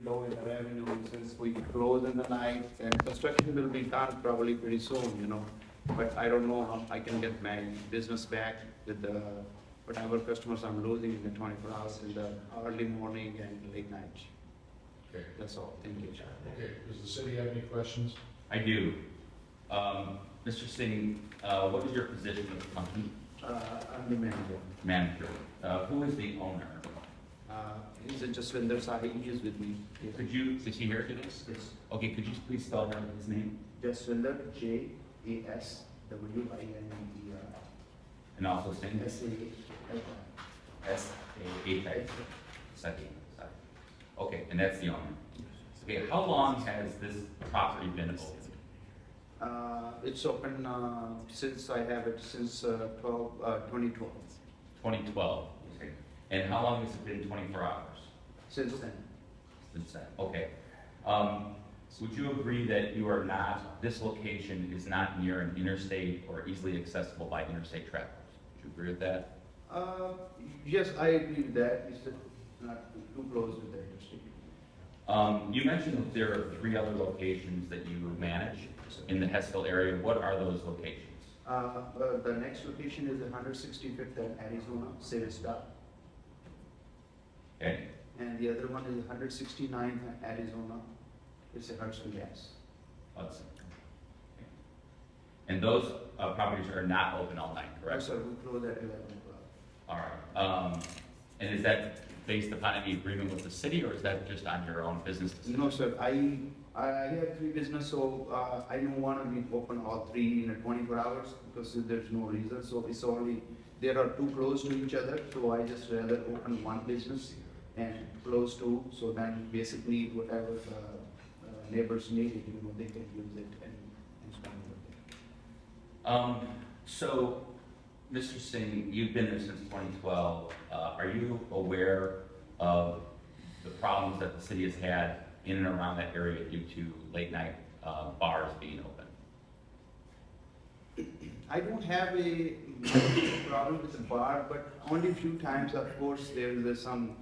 low in the revenue since we close in the night, and construction will be done probably pretty soon. But I don't know how I can get my business back with the, whatever customers I'm losing in the 24 hours in the early morning and late night. Okay. That's all, thank you. Okay, does the city have any questions? I do. Mr. Singh, what is your position with the company? I'm the manager. Manager. Who is the owner? Is it just Jaswinder Sahi, he is with me. Is he here today? Yes. Okay, could you please spell out his name? Jaswinder, Jaswinder. And also Singh? S-A-H. S-A-H-I. Saki. Okay, and that's the owner. Okay, how long has this property been open? It's open since I have it since 2012. 2012. Okay. And how long has it been 24 hours? Since then. Since then. Okay. Would you agree that this location is not near an interstate or easily accessible by interstate travelers? Would you agree with that? Yes, I agree with that. It's not too close with the industry. You mentioned that there are 3 other locations that you manage in the Hessville area. What are those locations? The next location is 165th and Arizona, Savista. Okay. And the other one is 169th and Arizona. It's a Hudson Gas. Hudson. Okay. And those properties are not open all night, correct? Yes, sir, we close at 11 o'clock. All right. And is that based upon any agreement with the city, or is that just on your own business decision? No, sir, I have 3 business, so I don't want to be open all 3 in a 24 hours because there's no reason. So it's only, there are 2 close to each other, so I just rather open 1 business and close 2. So then basically whatever neighbors need, they can use it and spend it. So, Mr. Singh, you've been there since 2012. Are you aware of the problems that the city has had in and around that area due to late night bars being open? I don't have a problem with the bar, but only a few times, of course, there's some,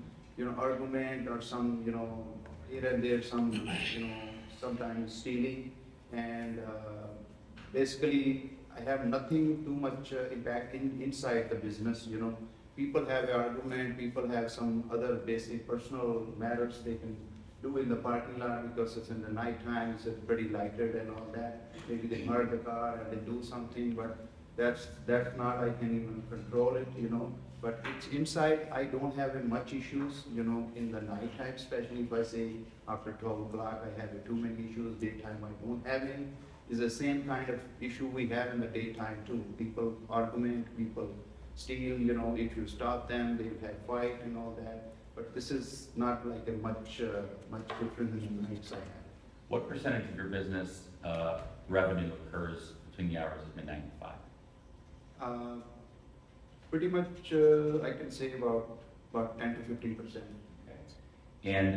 argument or some, here and there, some, sometimes stealing. And basically, I have nothing too much impact inside the business, People have an argument, people have some other basic personal matters they can do in the parking lot because it's in the night time, it's pretty lighted and all that. Maybe they murder the car and they do something, but that's not, I can even control it, But it's inside, I don't have much issues, in the night time, especially if I say after 12 o'clock, I have too many issues, daytime I don't have any. It's the same kind of issue we have in the daytime too. People argument, people steal, if you stop them, they have fight and all that. But this is not like a much different than the night side. What percentage of your business revenue occurs between the hours of midnight and 5? Pretty much, I can say about 10 to 15%. Okay. And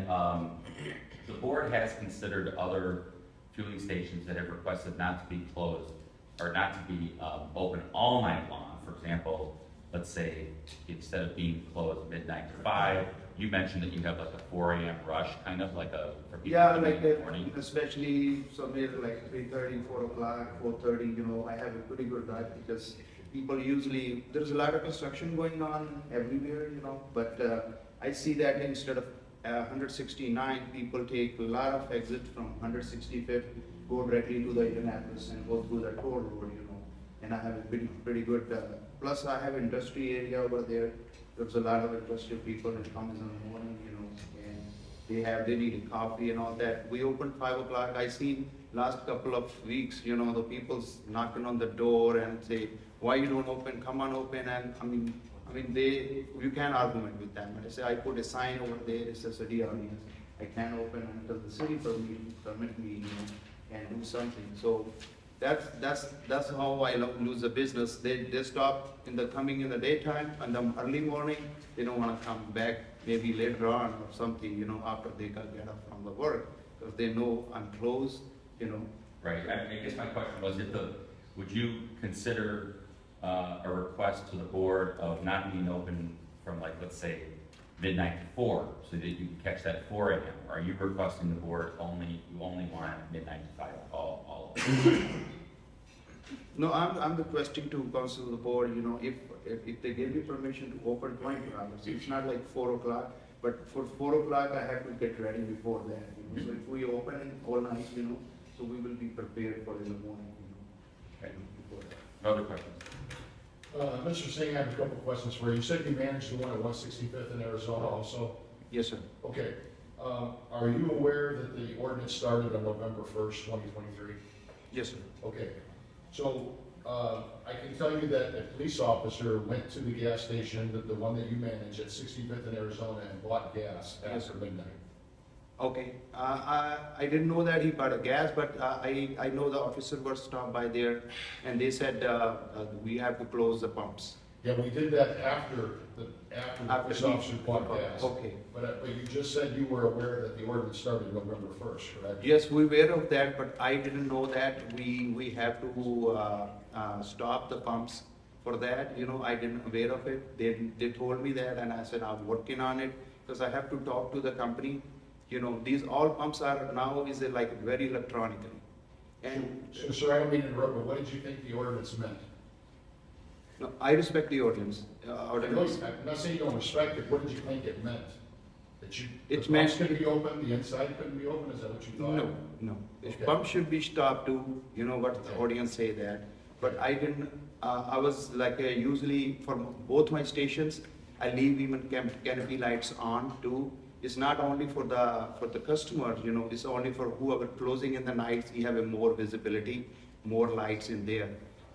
the board has considered other fueling stations that have requested not to be closed or not to be open all night long. For example, let's say instead of being closed midnight to 5, you mentioned that you have like a 4 a.m. rush, kind of like a for people Yeah, coming like in the morning. especially somewhere like 3:30, 4 o'clock, 4:30. I have a pretty good rush because people usually, there's a lot of construction going on everywhere, But I see that instead of 169, people take a lot of exit from 165th, go directly to the Indianapolis and go through the toll road, And I have a pretty good. Plus, I have industry area over there. There's a lot of industrial people that comes in the morning, and they need a coffee and all that. We open 5 o'clock. I seen last couple of weeks, the people's knocking on the door and say, "Why you don't open? Come on, open." And you can't argument with them. And I say, I put a sign over there. It says city audience. I can't open until the city permit me, and do something. So. That's how I lose the business. They stop coming in the daytime and the early morning. They don't want to come back maybe later on or something, after they get up from the work because they know I'm closed, Right. I guess my question was, would you consider a request to the board of not being open from, like, let's say midnight to 4, so that you can catch that 4 a.m.? Or are you requesting the board you only want midnight to 5 all of it? No, I'm requesting to council the board, you know, if they give me permission to open 24 hours, it's not like 4 o'clock, but for 4 o'clock, I have to get ready before that, you know, so if we open it all night, you know, so we will be prepared for in the morning, you know. Okay. before that. Other questions? Mr. Singh, I have a couple of questions for you. You said you managed the one at 165th in Arizona also? Yes, sir. Okay. Are you aware that the ordinance started on November 1st, 2023? Yes, sir. Okay. So, I can tell you that a police officer went to the gas station, the one that you manage at 65th in Arizona, and bought gas Yes, after midnight. Okay, I didn't know that he bought a gas, but I know the officer was stopped by there, and they said we have to close the pumps. Yeah, we did that after the police officer bought gas. Okay. But you just said you were aware that the ordinance started November 1st, correct? Yes, we were of that, but I didn't know that we have to stop the pumps for that. You know, I didn't aware of it. They told me that, and I said I'm working on it because I have to talk to the company. You know, these all pumps are now is like very electronically. And So, sir, I don't mean to interrupt, but what did you think the ordinance meant? no, I respect the audience. I'm not saying you don't respect it, what did you think it meant? That the It's pumps meant- couldn't be open, the inside couldn't be open, is that what you thought? No. If Okay. pump should be stopped too, you know what the Okay. audience say that. But I didn't, I was like usually for both my stations, I leave even canopy lights on too. It's not only for the customer, you know, it's only for whoever closing in the nights, you have a more visibility, more lights in there.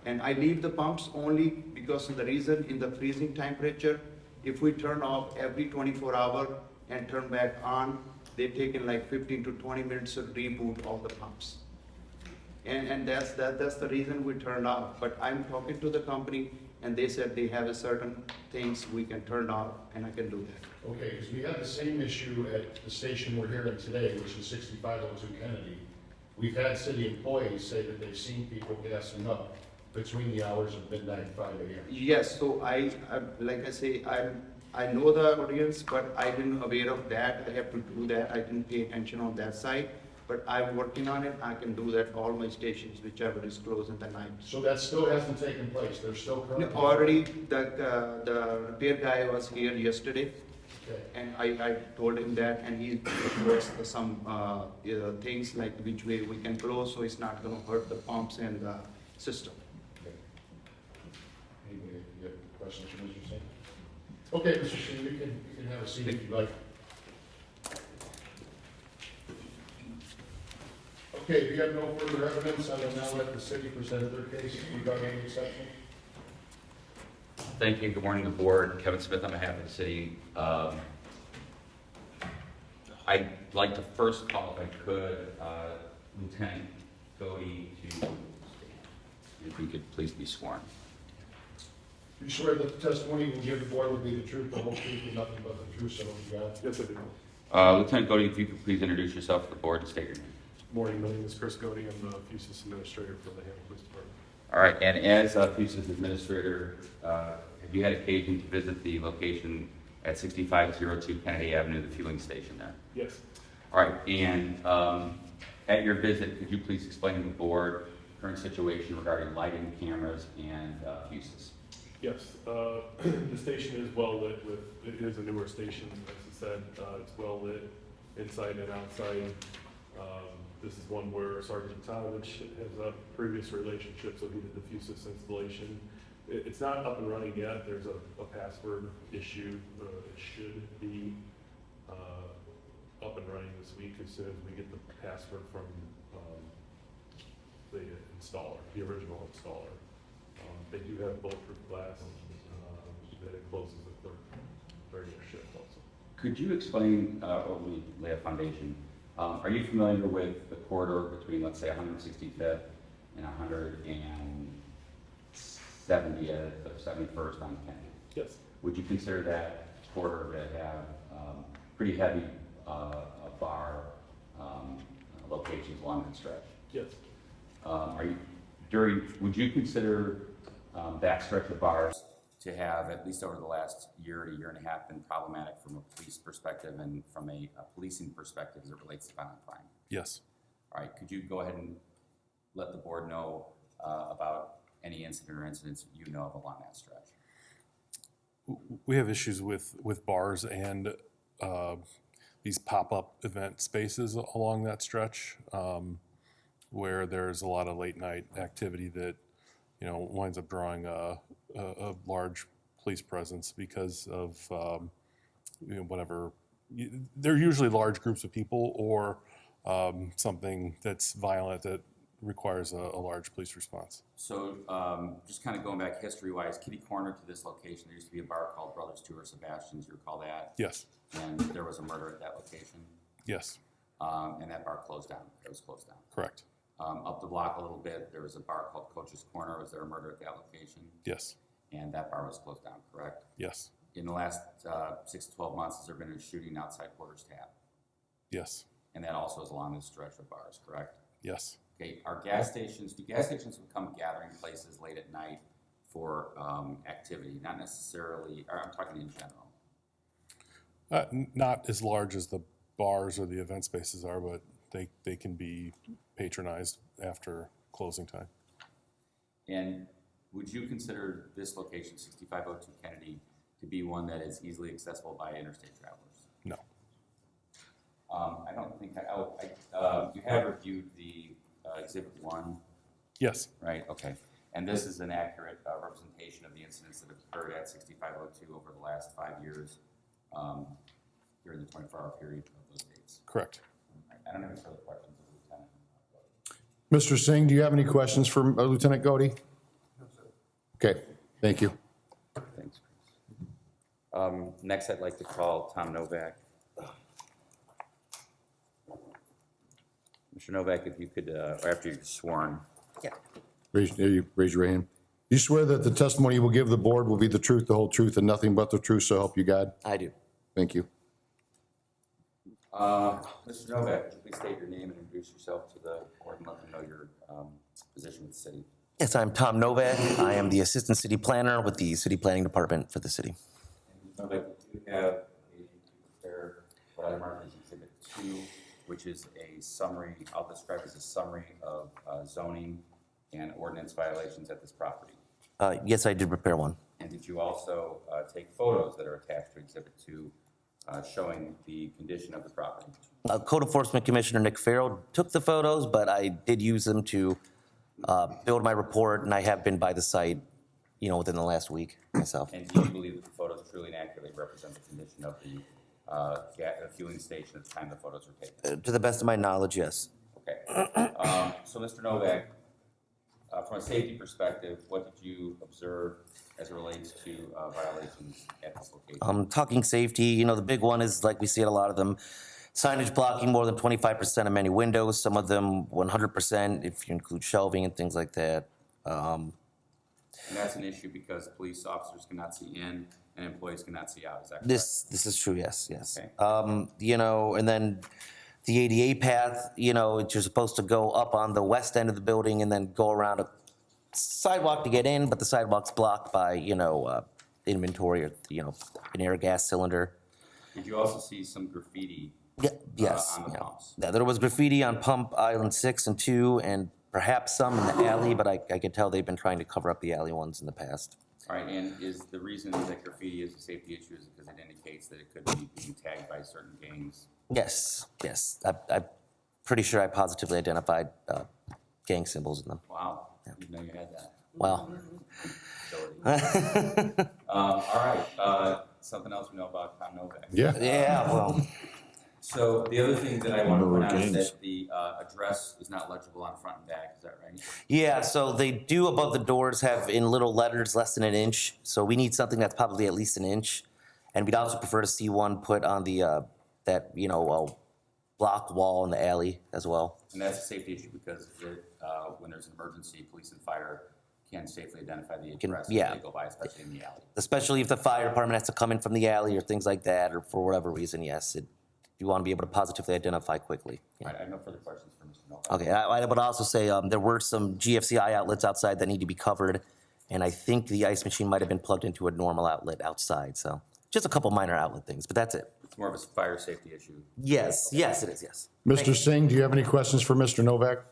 And I leave the pumps only because of the reason in the freezing temperature, if we turn off every 24 hour and turn back on, they take in like 15 to 20 minutes to reboot all the pumps. And that's the reason we turned off. But I'm talking to the company and they said they have a certain things we can turn off and I can do that. Okay, because we had the same issue at the station we're hearing today, which is 6502 Kennedy. We've had city employees say that they've seen people gassing up between the hours of midnight and 5 a.m. Yes, so I like I say, I know the audience, but I didn't aware of that. I have to do that. I didn't pay attention on that side. But I'm working on it. I can do that all my stations, whichever is closed in the night. So that still hasn't taken place, there's still currently... Already, the repair guy was here yesterday, Okay. and I told him that, and he was some things like which way we can close, so it's not gonna hurt the pumps and the system. Okay. Anybody have questions for Mr. Singh? Okay, Mr. Singh, you can have a seat if you'd like. Okay, if you have no further evidence, I will now let the city present their case regarding the exception. Thank you. Good morning, the board. Kevin Smith on behalf of the city. I'd like to first call, if I could, Lieutenant Cody to stand. If he could please be sworn. You swear that the testimony you will give the board will be the truth, the whole truth, and nothing but the truth, so help you God? Yes, I do. Lieutenant Cody, if you could please introduce yourself to the board and state your name. Morning, my name is Chris Cody. I'm the Fusus Administrator for the Hammond Police Department. All right, and as Fusus Administrator, have you had occasion to visit the location at 6502 Kennedy Avenue, the fueling station there? Yes. All right, and at your visit, could you please explain to the board current situation regarding lighting, cameras, and fuses? Yes, the station is well lit with, it is a newer station, as I said, it's well lit inside and outside. This is one where Sergeant Tonovich has a previous relationship, so he did the Fusus installation. It's not up and running yet, there's a password issue. It should be up and running this week as soon as we get the password from the installer, the original installer. They do have bulletproof glass that it closes at their regular shift also. Could you explain, or we lay a foundation, are you familiar with the corridor between, let's say, 165th and 170th or 71st on Kennedy? Yes. Would you consider that corridor to have pretty heavy bar locations along that stretch? Yes. Would you consider that stretch of bars to have, at least over the last year to year and a half, been problematic from a police perspective and from a policing perspective as it relates to violent crime. Yes. All right, could you go ahead and let the board know about any incident or incidents you know of along that stretch? We have issues with bars and these pop-up event spaces along that stretch, where there's a lot of late night activity that, you know, winds up drawing a large police presence because of, you know, whatever. They're usually large groups of people or something that's violent that requires a large police response. So just kind of going back history-wise, kitty corner to this location, there used to be a bar called Brothers Two or Sebastian's, you recall that? Yes. And there was a murder at that location, Yes. and that bar closed down. It was closed down. Correct. Up the block a little bit, there was a bar called Coach's Corner. Was there a murder at that location? Yes. And that bar was closed down, correct? Yes. In the last 6 to 12 months, has there been a shooting outside Porter's Tap? Yes. And that also is along this stretch of bars, correct? Yes. Okay, do gas stations become gathering places late at night for activity? Not necessarily, or I'm talking in general. Not as large as the bars or the event spaces are, but they can be patronized after closing time. And would you consider this location, 6502 Kennedy, to be one that is easily accessible by interstate travelers? No. I don't think you have reviewed the Exhibit 1, Yes. right? Okay. And this is an accurate representation of the incidents that have occurred at 6502 over the last 5 years during the 24-hour period of those dates. Correct. I don't have any further questions, Lieutenant. Mr. Singh, do you have any questions for Lieutenant Godey? No, sir. Okay, thank you. Thanks, Chris. Next, I'd like to call Tom Novak. Mr. Novak, if you could, or after you're sworn. Yeah. Raise your hand. You swear that the testimony you will give the board will be the truth, the whole truth, and nothing but the truth, so help you God? I do. Thank you. Mr. Novak, would you please state your name and introduce yourself to the board and let them know your position with the city? Yes, I'm Tom Novak. I am the Assistant City Planner with the City Planning Department for the city. And Mr. Novak, we do have a prepare what I marked as Exhibit 2, which is a summary, I'll describe as a summary of zoning and ordinance violations at this property. Yes, I did prepare one. And did you also take photos that are attached to Exhibit 2 showing the condition of the property? Code Enforcement Commissioner Nick Farrell took the photos, but I did use them to build my report, and I have been by the site, you know, within the last week myself. And do you believe that the photos truly and accurately represent the condition of the fueling station at the time the photos were taken? To the best of my knowledge, yes. Okay. So, Mr. Novak, from a safety perspective, what did you observe as it relates to violations at this location? Talking safety, you know, the big one is, like we see at a lot of them, signage blocking more than 25% of many windows, some of them 100% if you include shelving and things like that. And that's an issue because police officers cannot see in and employees cannot see out, is that correct? This is true, yes. Okay. You know, and then the ADA path, you know, you're supposed to go up on the west end of the building and then go around a sidewalk to get in, but the sidewalk's blocked by, you know, inventory or, you know, an air gas cylinder. Did you also see some graffiti Yes. on the Yeah. pumps? Yeah, there was graffiti on Pump Island 6 and 2 and perhaps some in the alley, but I could tell they've been trying to cover up the alley ones in the past. All right, and is the reason that graffiti is a safety issue is because it indicates that it could be being tagged by certain gangs? Yes. I'm pretty sure I positively identified gang symbols in them. Wow, didn't know you had that Wow. ability. All right, something else we know about Tom Novak. Yeah. Yeah, well, So the other thing that I want to point out is that the address is not legible on front and back, is that right? yeah, so they do above the doors have in little letters less than an inch. So we need something that's probably at least an inch. And we'd also prefer to see one put on the, that, you know, block wall in the alley as well. And that's a safety issue because when there's an emergency, police and fire can safely identify the address yeah. as they go by, especially in the alley. Especially if the fire department has to come in from the alley or things like that, or for whatever reason, yes, you want to be able to positively identify quickly. All right, I have no further questions for Mr. Novak. Okay, I would also say there were some GFCI outlets outside that need to be covered, And I think the ice machine might have been plugged into a normal outlet outside, so just a couple minor outlet things, but that's it. It's more of a fire safety issue. Yes, yes, it is, yes. Mr. Singh, do you have any questions for Mr. Novak?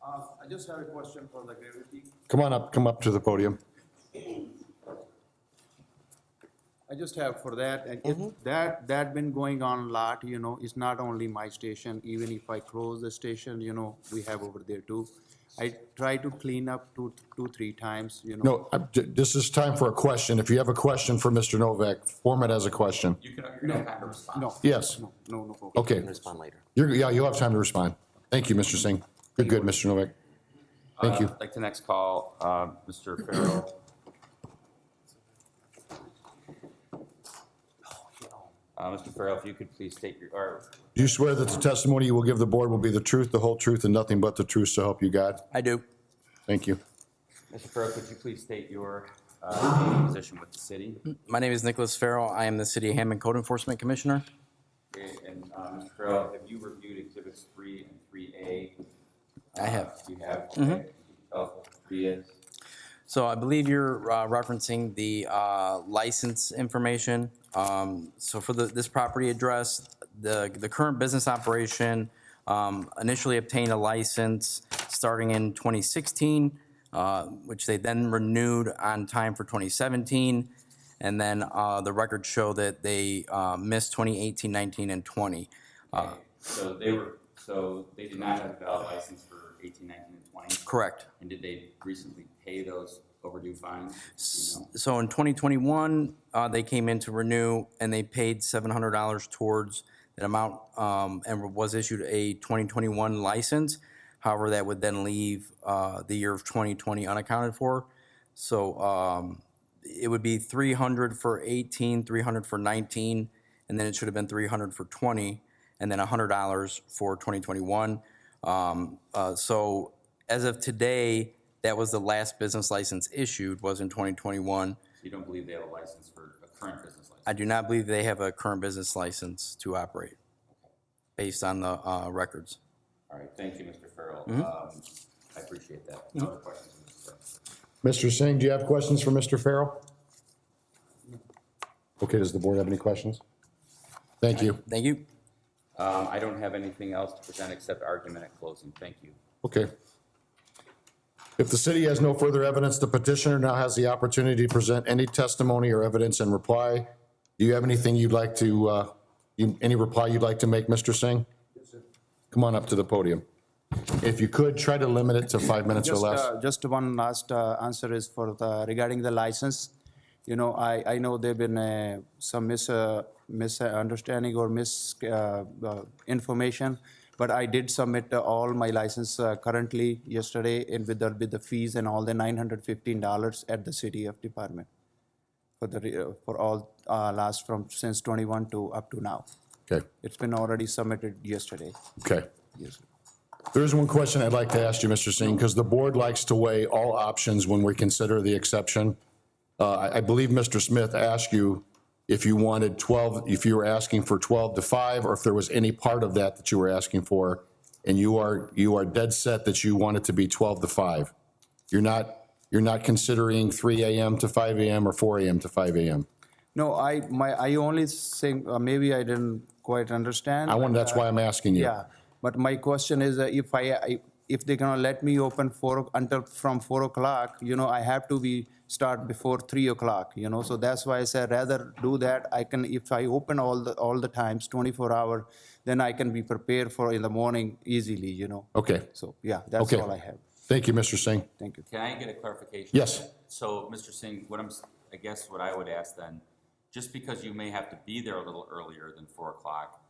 I just have a question for the gravity. Come up to the podium. I just have for that, and if that been going on a lot, you know, it's not only my station, even if I close the station, you know, we have over there too. I try to clean up two, 3 times, you know. No, this is time for a question. If you have a question for Mr. Novak, form it as a question. You're gonna have time to respond. No. Yes. No, problem. Okay. You can respond later. Yeah, you'll have time to respond. Thank you, Mr. Singh. You're good, Mr. Novak. Thank you. I'd like to next call, Mr. Farrell. Mr. Farrell, if you could please state your, Do you swear that the testimony you will give the board will be the truth, the whole truth, and nothing but the truth, so help you God? I do. Thank you. Mr. Farrell, could you please state your position with the city? My name is Nicholas Farrell. I am the City of Hammond Code Enforcement Commissioner. Okay, and Mr. Farrell, have you reviewed exhibits 3 and 3A? I have. You have? Okay. Can you tell us what 3 is? So I believe you're referencing the license information. So for this property address, the current business operation initially obtained a license starting in 2016, which they then renewed on time for 2017. And then the records show that they missed 2018, 19, and 20. So they did not have a valid license for 18, 19, and 20? Correct. And did they recently pay those overdue fines? Do you know? So in 2021, they came in to renew and they paid $700 towards that amount and was issued a 2021 license. However, that would then leave the year of 2020 unaccounted for. So it would be $300 for 18, $300 for 19, and then it should have been $300 for 20, and then $100 for 2021. So as of today, that was the last business license issued, was in 2021. So you don't believe they have a license for a current business license? I do not believe they have a current business license to operate, based on the records. All right, thank you, Mr. Farrell. I appreciate that. No other questions, Mr. Farrell? Mr. Singh, do you have questions for Mr. Farrell? Okay, does the board have any questions? Thank you. Thank you. I don't have anything else to present except argument at closing. Thank you. Okay. If the city has no further evidence, the petitioner now has the opportunity to present any testimony or evidence in reply. Do you have anything you'd like to, any reply you'd like to make, Mr. Singh? Yes, sir. Come on up to the podium. If you could, try to limit it to 5 minutes or less. Just one last answer is for regarding the license. You know, I know there've been some misunderstanding or misinformation, but I did submit all my license currently yesterday and with the fees and all the $915 at the city of department for all last since 21 to up to now. Okay, It's been already submitted yesterday. okay. Yes. There is one question I'd like to ask you, Mr. Singh, because the board likes to weigh all options when we consider the exception. I believe Mr. Smith asked you if you wanted 12, if you were asking for 12 to 5, or if there was any part of that you were asking for, and you are dead set that you want it to be 12 to 5. You're not considering 3 a.m. to 5 a.m. or 4 a.m. to 5 a.m. No, I only think, maybe I didn't quite understand. That's why I'm asking you. Yeah, but my question is if they're gonna let me open from 4 o'clock, you know, I have to start before 3 o'clock, you know, so that's why I said rather do that. If I open all the times, 24 hour, then I can be prepared for in the morning easily, you know. Okay, So, yeah, that's okay. all I have. Thank you, Mr. Singh. Thank you. Can I get a clarification? Yes. So, Mr. Singh, I guess what I would ask then, just because you may have to be there a little earlier than 4 o'clock,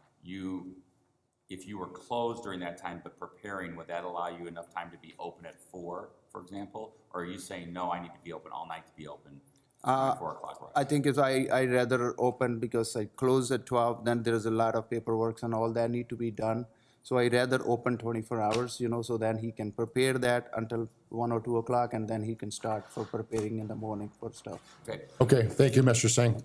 if you were closed during that time but preparing, would that allow you enough time to be open at 4, for example? Or are you saying, no, I need to be open all night to be open at 4 o'clock? Right? I think I rather open because I close at 12, then there's a lot of paperwork and all that need to be done. So I rather open 24 hours, you know, so then he can prepare that until 1 or 2 o'clock, and then he can start for preparing in the morning for stuff. Okay. Okay, thank you, Mr. Singh.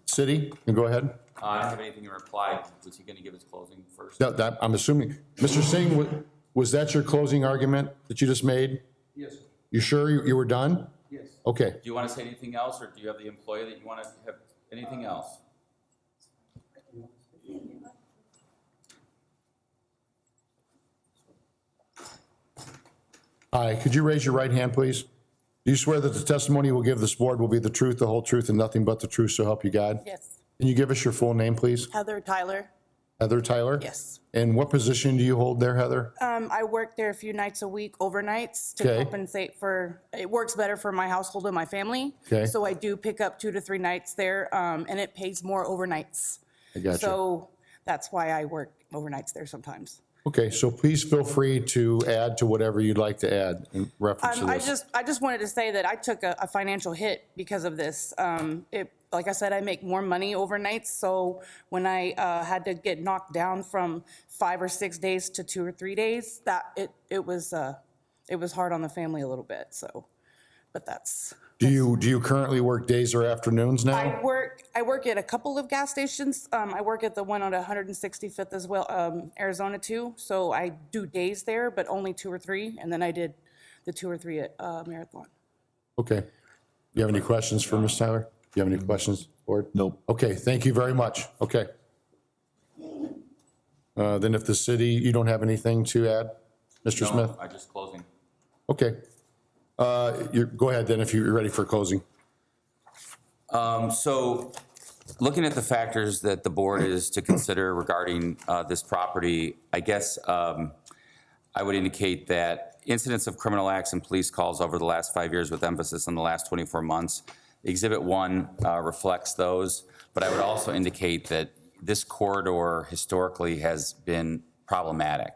City, you can go ahead. I don't have anything to reply. Was he going to give his closing first? I'm assuming, Mr. Singh, was that your closing argument that you just made? Yes. You sure you were done? Yes. Okay. Do you want to say anything else, or do you have the employee that you want to have anything else? Hi, could you raise your right hand, please? Do you swear that the testimony you will give this board will be the truth, the whole truth, and nothing but the truth, so help you God? Yes. Can you give us your full name, please? Heather Tyler. Heather Tyler? Yes. And what position do you hold there, Heather? I work there a few nights a week, overnights, to Okay. compensate for, it works better for my household and my family. Okay. So I do pick up 2 to 3 nights there, and it pays more overnights. I got you. So that's why I work overnights there sometimes. Okay, so please feel free to add to whatever you'd like to add in reference to I this. just wanted to say that I took a financial hit because of this. Like I said, I make more money overnights, so when I had to get knocked down from 5 or 6 days to 2 or 3 days, it was hard on the family a little bit. So, but that's. Do you currently work days or afternoons now? I work at a couple of gas stations. I work at the one on 165th as well, Arizona too. So I do days there, but only 2 or 3, and then I did the 2 or 3 at Marathon. Okay. You have any questions for Ms. Tyler? Do you have any questions, board? Nope. Okay, thank you very much. Okay. Then if the city, you don't have anything to add, Mr. Smith? No, I'm just closing. Okay. Go ahead then if you're ready for closing. So, looking at the factors that the board is to consider regarding this property, I guess I would indicate that incidents of criminal acts and police calls over the last 5 years, with emphasis on the last 24 months, Exhibit 1 reflects those, but I would also indicate that this corridor historically has been problematic.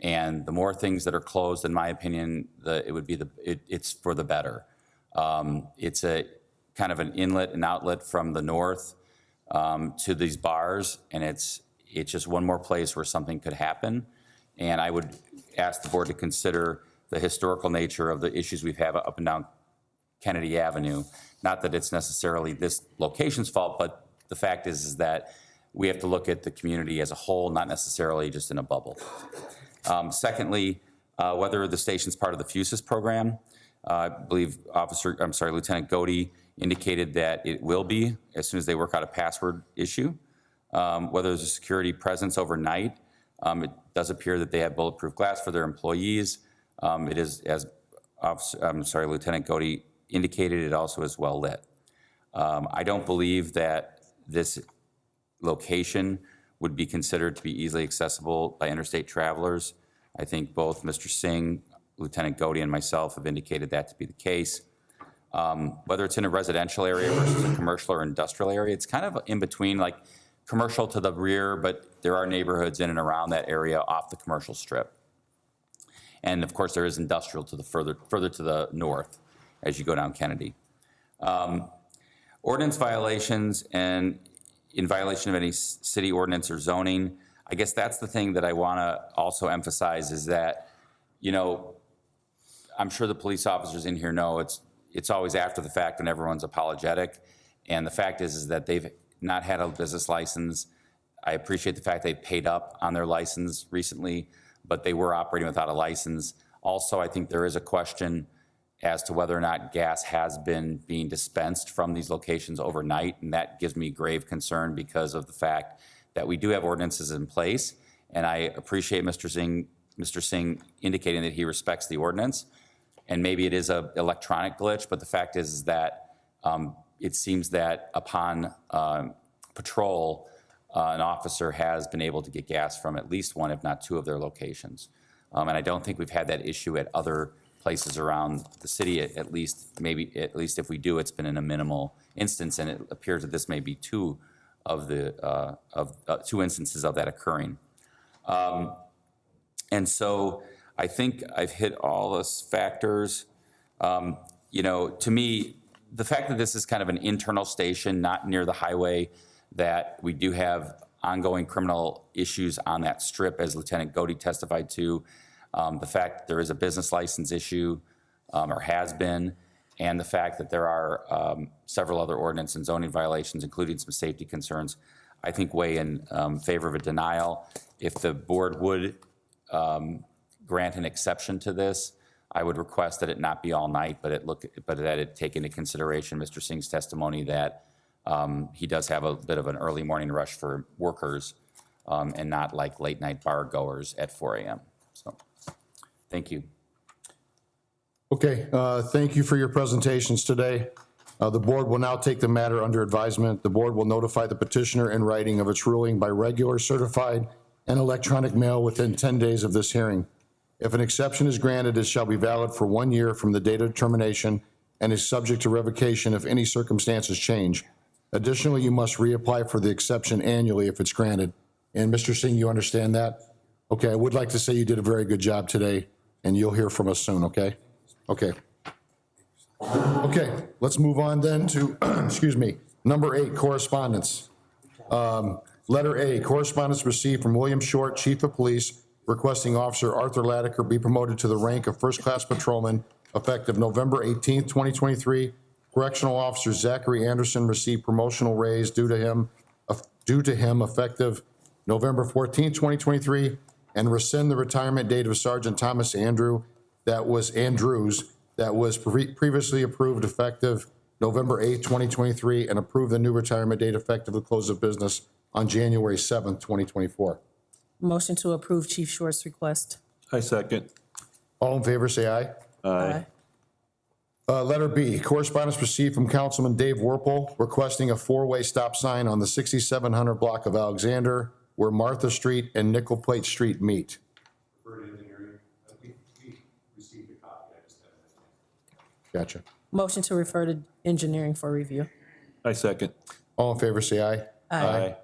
And the more things that are closed, in my opinion, it's for the better. It's a kind of an inlet and outlet from the north to these bars, and it's just one more place where something could happen. And I would ask the board to consider the historical nature of the issues we've had up and down Kennedy Avenue. Not that it's necessarily this location's fault, but the fact is that we have to look at the community as a whole, not necessarily just in a bubble. Secondly, whether the station's part of the FUSIS program. I believe Lieutenant Godey indicated that it will be as soon as they work out a password issue. Whether there's a security presence overnight, it does appear that they have bulletproof glass for their employees. It is, as Lieutenant Godey indicated, it also is well lit. I don't believe that this location would be considered to be easily accessible by interstate travelers. I think both Mr. Singh, Lieutenant Godey, and myself have indicated that to be the case. Whether it's in a residential area versus a commercial or industrial area, it's kind of in between, like commercial to the rear, but there are neighborhoods in and around that area off the commercial strip. And of course, there is industrial to the further to the north as you go down Kennedy. Ordinance violations and in violation of any city ordinance or zoning, I guess that's the thing that I want to also emphasize is that, you know, I'm sure the police officers in here know it's always after the fact and everyone's apologetic. And the fact is that they've not had a business license. I appreciate the fact they paid up on their license recently, but they were operating without a license. Also, I think there is a question as to whether or not gas has been being dispensed from these locations overnight, and that gives me grave concern because of the fact that we do have ordinances in place, and I appreciate Mr. Singh indicating that he respects the ordinance, and maybe it is an electronic glitch, but the fact is that it seems that upon patrol, an officer has been able to get gas from at least one, if not two, of their locations. And I don't think we've had that issue at other places around the city, at least if we do, it's been in a minimal instance, and it appears that this may be two instances of that occurring. And so I think I've hit all those factors. You know, to me, the fact that this is kind of an internal station, not near the highway, that we do have ongoing criminal issues on that strip, as Lieutenant Godey testified to, the fact that there is a business license issue, or has been, and the fact that there are several other ordinance and zoning violations, including some safety concerns, I think weigh in favor of a denial. If the board would grant an exception to this, I would request that it not be all night, but that it take into consideration Mr. Singh's testimony that he does have a bit of an early morning rush for workers and not like late night bar goers at 4 a.m. So, thank you. Okay, thank you for your presentations today. The board will now take the matter under advisement. The board will notify the petitioner in writing of its ruling by regular, certified, and electronic mail within 10 days of this hearing. If an exception is granted, it shall be valid for 1 year from the date of determination and is subject to revocation if any circumstances change. Additionally, you must reapply for the exception annually if it's granted. And Mr. Singh, you understand that? Okay, I would like to say you did a very good job today, and you'll hear from us soon, okay? Okay. Okay, let's move on then to, excuse me, number 8, correspondence. Letter A, correspondence received from William Short, Chief of Police, requesting Officer Arthur Latiker be promoted to the rank of first-class patrolman effective November 18th, 2023. Correctional Officer Zachary Anderson received promotional raise due to him effective November 14th, 2023, and rescind the retirement date of Sergeant Thomas Andrews that was previously approved effective November 8th, 2023, and approve the new retirement date effective the close of business on January 7th, 2024. Motion to approve Chief Short's request. I second. All in favor, say aye. Aye. Letter B, correspondence received from Councilman Dave Werpel requesting a 4-way stop sign on the 6700 block of Alexander where Martha Street and Nickel Plate Street meet. Gotcha. Motion to refer to engineering for review. I second. All in favor, say aye. Aye.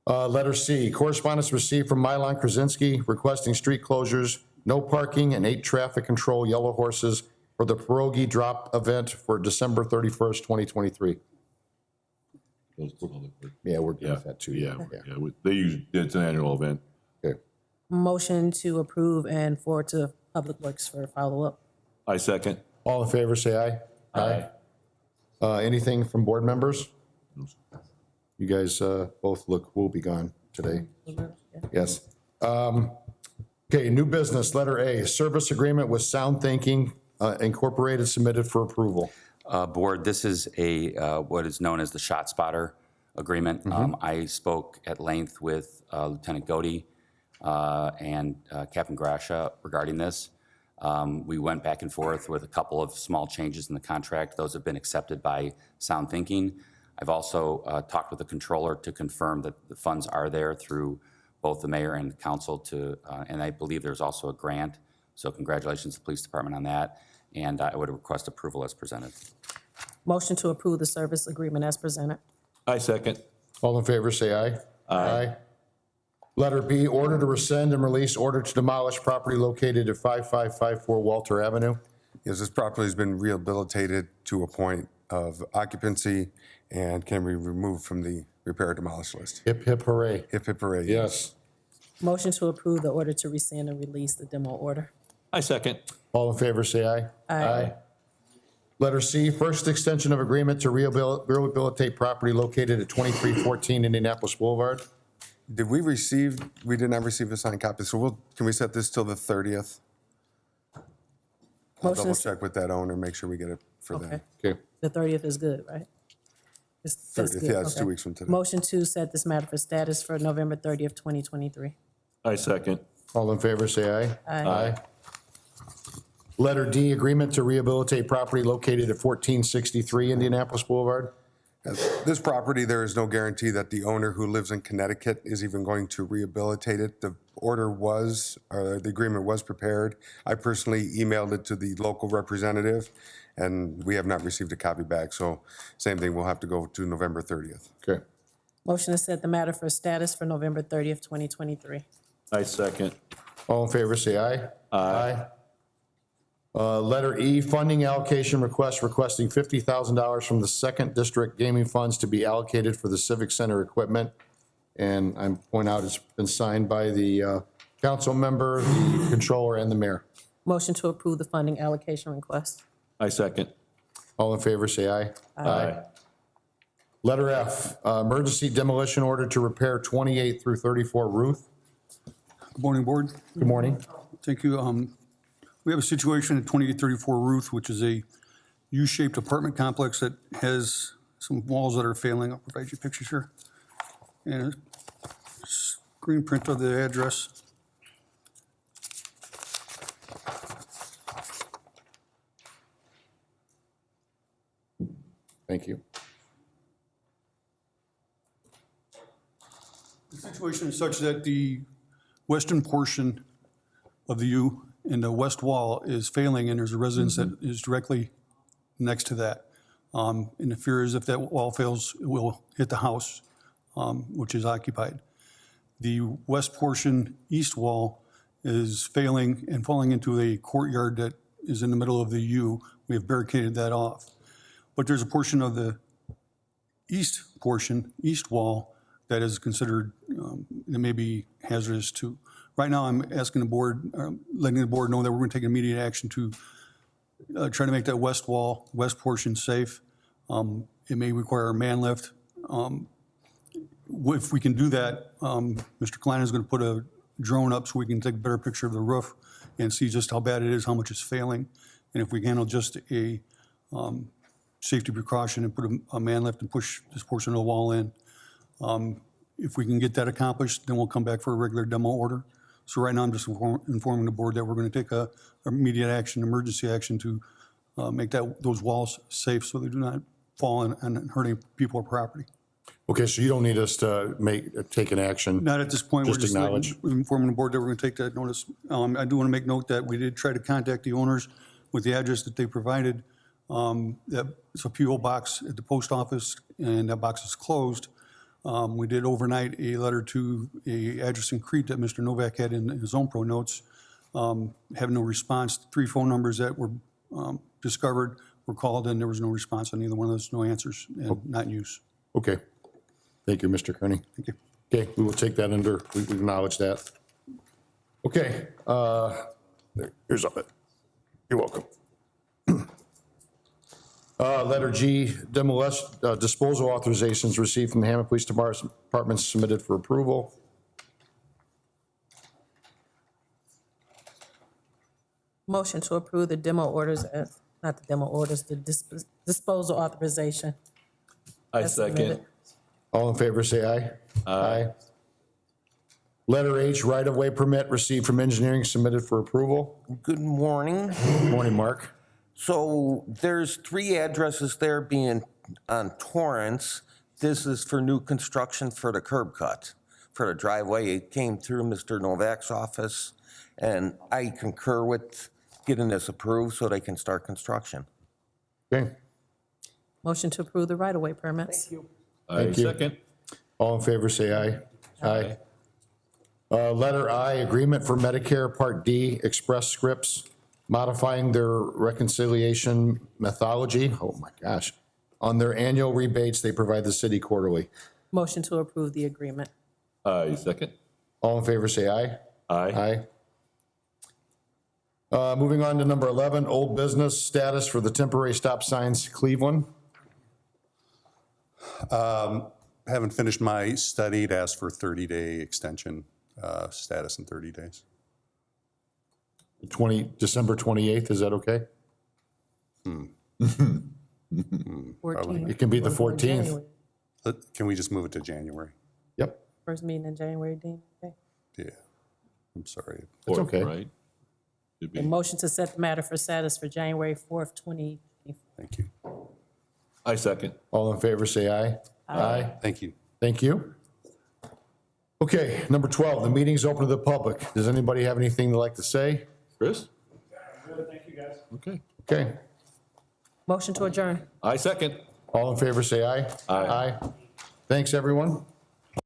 Letter C, correspondence received from Milan Krasinski requesting street closures, no parking, and 8 traffic control yellow horses for the pierogi drop event for December 31st, 2023. Yeah, we're good with that too. Yeah. They use, it's an annual event. Okay. Motion to approve and forward to Public Works for follow-up. I second. All in favor, say aye. Aye. Anything from board members? You guys both look woebegone today. Yes. Okay, new business, letter A, service agreement with Sound Thinking Incorporated submitted for approval. Board, this is what is known as the Shot Spotter Agreement. I spoke at length with Lieutenant Godey and Captain Grasha regarding this. We went back and forth with a couple of small changes in the contract. Those have been accepted by Sound Thinking. I've also talked with the controller to confirm that the funds are there through both the mayor and council and I believe there's also a grant. So congratulations to the police department on that. And I would request approval as presented. Motion to approve the service agreement as presented. I second. All in favor, say aye. Aye. Letter B, order to rescind and release order to demolish property located at 5554 Walter Avenue. Yes, this property has been rehabilitated to a point of occupancy and can be removed from the repair demolish list. Hip, hip, hooray. Hip, hip, hooray. Yes. Motion to approve the order to rescind and release the demo order. I second. All in favor, say aye. Aye. Letter C, first extension of agreement to rehabilitate property located at 2314 Indianapolis Boulevard. We did not receive a signed copy, so can we set this till the 30th? I'll Motion double is- check with that owner, make sure we get it for Okay. them. Okay. The 30th is good, right? That's 30th, good, yeah, it's 2 okay. weeks from today. Motion to set this matter for status for November 30th, 2023. I second. All in favor, say aye. Aye. Letter D, agreement to rehabilitate property located at 1463 Indianapolis Boulevard. This property, there is no guarantee that the owner who lives in Connecticut is even going to rehabilitate it. The agreement was prepared. I personally emailed it to the local representative, and we have not received a copy back. So same thing, we'll have to go to November 30th. Okay. Motion to set the matter for status for November 30th, 2023. I second. All in favor, say aye. Aye. Letter E, funding allocation request requesting $50,000 from the Second District Gaming Funds to be allocated for the Civic Center equipment. And I point out it's been signed by the council member, the controller, and the mayor. Motion to approve the funding allocation request. I second. All in favor, say aye. Aye. Letter F, emergency demolition order to repair 28 through 34 Ruth. Good morning, Board. Good morning. Thank you. We have a situation at 2834 Ruth, which is a U-shaped apartment complex that has some walls that are failing. I'll provide you pictures here. And a screen print of the address. Thank you. The situation is such that the western portion of the U and the west wall is failing, and there's a residence that is directly next to that. And the fear is if that wall fails, it will hit the house, which is occupied. The west portion, east wall, is failing and falling into a courtyard that is in the middle of the U. We have barricaded that off. But there's a portion of the east wall, that is considered, that may be hazardous too. Right now, I'm asking the board, letting the board know that we're going to take immediate action to try to make that west portion safe. It may require a man lift. If we can do that, Mr. Klein is going to put a drone up so we can take a better picture of the roof and see just how bad it is, how much it's failing. And if we can handle just a safety precaution and put a man lift and push this portion of the wall in. If we can get that accomplished, then we'll come back for a regular demo order. So right now, I'm just informing the board that we're going to take a immediate action, emergency action to make those walls safe so they do not fall and hurt any people or property. Okay, so you don't need us to take an action? Not at this point. Just We're just acknowledge. informing the board that we're going to take that notice. I do want to make note that we did try to contact the owners with the address that they provided. That it's a P.O. box at the post office, and that box is closed. We did overnight a letter to a address in Crete that Mr. Novak had in his own pro notes. Have no response. 3 phone numbers that were discovered were called, and there was no response on either one of those, no answers, and not in use. Okay. Thank you, Mr. Kearney. Thank you. Okay, we will take that under, we acknowledge that. Okay, here's all it. You're welcome. Letter G, disposal authorizations received from the Hammond Police Department submitted for approval. Motion to approve the demo orders, not the demo orders, the disposal authorization. I As second. submitted. All in favor, say aye. Aye. Letter H, right-of-way permit received from engineering submitted for approval. Good morning. Morning, Mark. So there's 3 addresses there being on Torrance. This is for new construction for the curb cut, for the driveway. It came through Mr. Novak's office, and I concur with getting this approved so they can start construction. Okay, Motion to approve the right-of-way permits. I Thank you. second. all in favor, say aye. Aye. Letter I, agreement for Medicare Part D Express Scripts, modifying their reconciliation methodology, oh my gosh, on their annual rebates they provide the city quarterly. Motion to approve the agreement. I second. All in favor, say aye. Aye. Aye. Moving on to number 11, old business status for the temporary stop signs Cleveland. Haven't finished my study. It asked for 30-day extension status in 30 days. December 28th, is that okay? 14. It can be the 14th. January. Can we just move it to January? Yep, First meeting in January, Dean. Okay. Yeah, I'm sorry. it's Fourth, okay. Right? Should A be. motion to set the matter for status for January 4th, 2024. Thank you. I second. All in favor, say aye. Aye. Thank you. Thank you. Okay, number 12, the meeting's open to the public. Does anybody have anything they'd like to say? Chris? Thank you, guys. Okay. Okay, Motion to adjourn. I second. all in favor, say aye. Aye. Thanks, everyone.